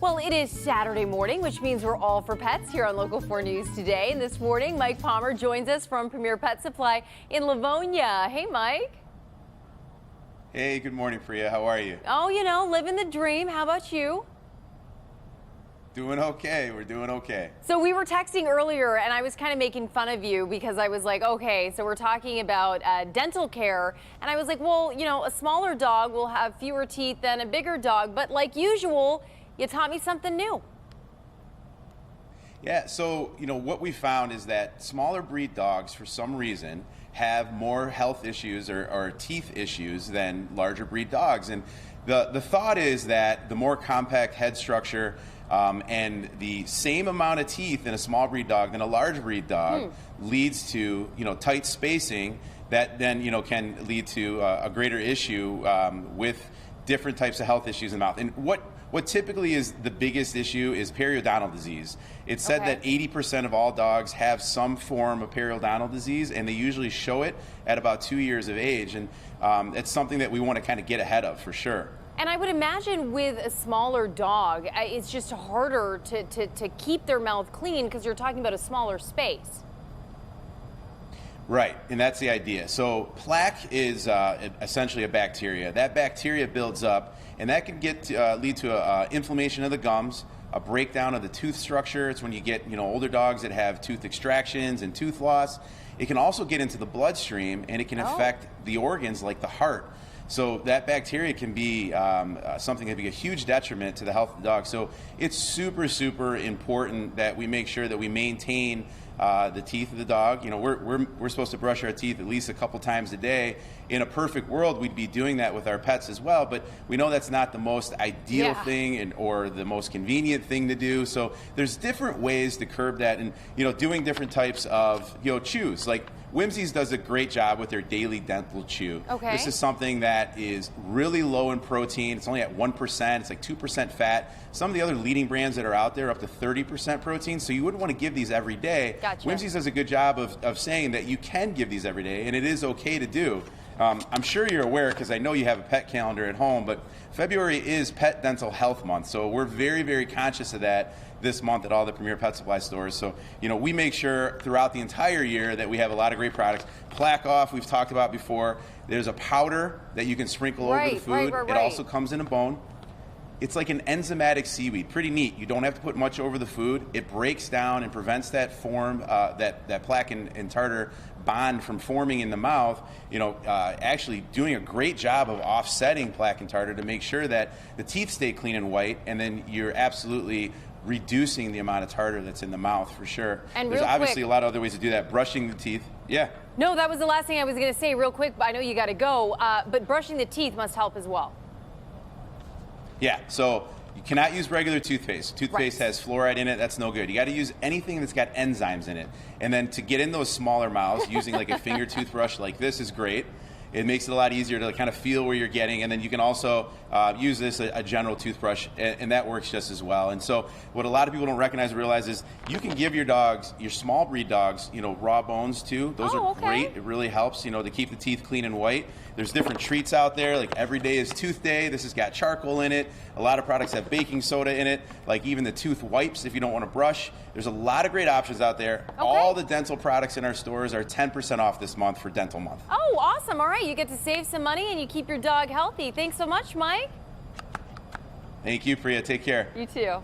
Well, it is Saturday morning, which means we're all for pets here on Local 4 News today. And this morning, Mike Palmer joins us from Premier Pet Supply in Livonia. Hey, Mike. Hey, good morning, Priya. How are you? Oh, you know, living the dream. How about you? Doing okay. We're doing okay. So we were texting earlier, and I was kind of making fun of you because I was like, okay, so we're talking about dental care. And I was like, well, you know, a smaller dog will have fewer teeth than a bigger dog. But like usual, you taught me something new. Yeah, so, what we found is that smaller breed dogs, for some reason, have more health issues or teeth issues than larger breed dogs. And the thought is that the more compact head structure and the same amount of teeth in a small breed dog than a large breed dog leads to, tight spacing that then, can lead to a greater issue with different types of health issues in the mouth. And what typically is the biggest issue is periodontal disease. It's said that 80% of all dogs have some form of periodontal disease, and they usually show it at about 2 years of age. And it's something that we want to kind of get ahead of for sure. And I would imagine with a smaller dog, it's just harder to keep their mouth clean because you're talking about a smaller space. Right, and that's the idea. So plaque is essentially a bacteria. That bacteria builds up, and that can lead to inflammation of the gums, a breakdown of the tooth structure. It's when you get older dogs that have tooth extractions and tooth loss. It can also get into the bloodstream, and it can affect the organs like the heart. So that bacteria can be something that can be a huge detriment to the health of the dog. So it's super, super important that we make sure that we maintain the teeth of the dog. We're supposed to brush our teeth at least a couple times a day. In a perfect world, we'd be doing that with our pets as well, but we know that's not the most ideal thing or the most convenient thing to do. So there's different ways to curb that, and doing different types of chews. Like Whimsy's does a great job with their daily dental chew. Okay. This is something that is really low in protein. It's only at 1%. It's like 2% fat. Some of the other leading brands that are out there are up to 30% protein, so you wouldn't want to give these every day. Gotcha. Whimsy's does a good job of saying that you can give these every day, and it is okay to do. I'm sure you're aware, because I know you have a pet calendar at home, but February is Pet Dental Health Month, so we're very, very conscious of that this month at all the Premier Pet Supply stores. So, we make sure throughout the entire year that we have a lot of great products. Plaque Off, we've talked about before. There's a powder that you can sprinkle over the food. It also comes in a bone. It's like an enzymatic seaweed, pretty neat. You don't have to put much over the food. It breaks down and prevents that that plaque and tartar bond from forming in the mouth. Actually doing a great job of offsetting plaque and tartar to make sure that the teeth stay clean and white, and then you're absolutely reducing the amount of tartar that's in the mouth for sure. And there's obviously a lot of other ways to do that. Brushing the teeth, No, that was the last thing I was going to say real quick, but I know you got to go. But brushing the teeth must help as well. Yeah, so you cannot use regular toothpaste. Toothpaste has fluoride in it. That's no good. You got to use anything that's got enzymes in it. And then to get in those smaller mouths, using like a finger toothbrush like this is great. It makes it a lot easier to kind of feel where you're getting, and then you can also use this, a general toothbrush, and that works just as well. And so what a lot of people don't recognize or realize is you can give your dogs, your small breed dogs, raw bones too. Those are great. It really helps, to keep the teeth clean and white. There's different treats out there, like every day is tooth day. This has got charcoal in it. A lot of products have baking soda in it, like even the tooth wipes if you don't want to brush. There's a lot of great options out there. All the dental products in our stores are 10% off this month for Dental Month. Oh, awesome. All right, you get to save some money and you keep your dog healthy. Thanks so much, Mike. Thank you, Priya. Take care. You too.